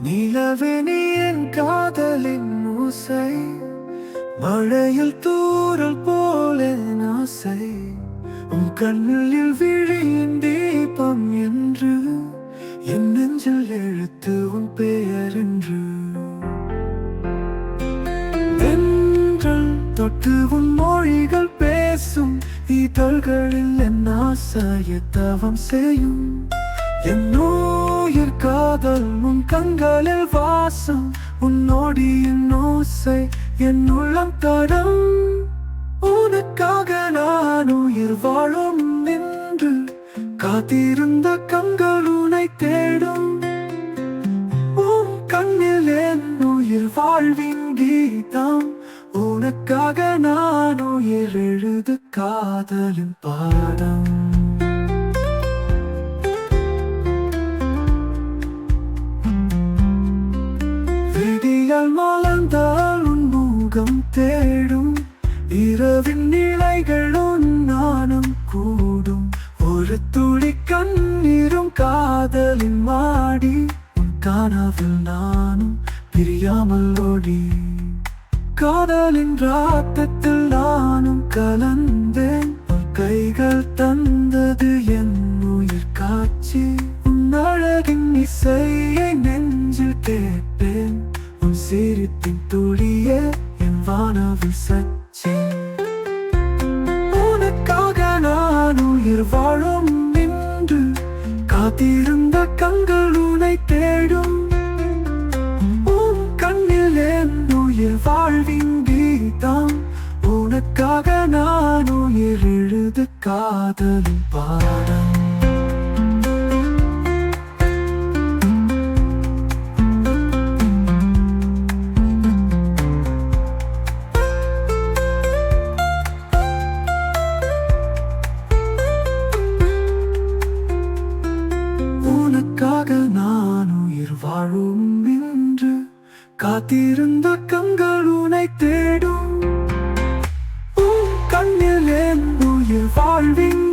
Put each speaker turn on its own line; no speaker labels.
நிலவே நீ என் காதலின் ஓசை, மழையில் தூறல் போல என் ஆசை. உன் கண்ணில் விழியின் தீபம் என்று என் நெஞ்சில் எழுத்து உன் பெயர் என்று. தென்றல் தொட்டு உன் மொழிகள் பேசும், இதழ்களில் என் ஆசையை தவம் செய்யும். என் உயிர் காதல் உன் கண்களில் வாசம், உன்னோடியின் ஓசை என் உள்ளம் தடம். உனக்காக நான் உயிர் வாழும் என்று காத்திருந்த கண்கள் உன்னை தேடும். உன் கண்ணில் என் உயிர் வாழ்வின் கீதம், உனக்காக நான் உயிர் எழுது காதலின் பாடம். விடியல் மலர்ந்தால் உன் முகம் தேடும், இரவின் நிலைகளும் நாணம் கூடும். ஒரு துளி கண்ணீரும் காதலின் மாடி, உன் கனவில் நானும் பிரியாமல் ஓடி. காதலின் ராத்தத்தில் நானும் கலந்தேன், உன் கைகள் தந்தது என் உயிர் காட்சி. உன் அழகின் இசையை நெஞ்சில் கேட்பேன், உன் சிரிப்பின் துளியே என் வானவில் சச்சி. உனக்காக நான் உயிர் வாழும் என்று காத்திருந்த கண்கள் உன்னை தேடும். உன் கண்ணில் என் உயிர் வாழ்வின் கீதம், உனக்காக நான் உயிர் எழுது காதலின் பாடம். உனக்காக நான் உயிர் வாழும் என்று காத்திருந்த கண்கள் உன்னை தேடும். உன் கண்ணில் என் உயிர் வாழ்வின்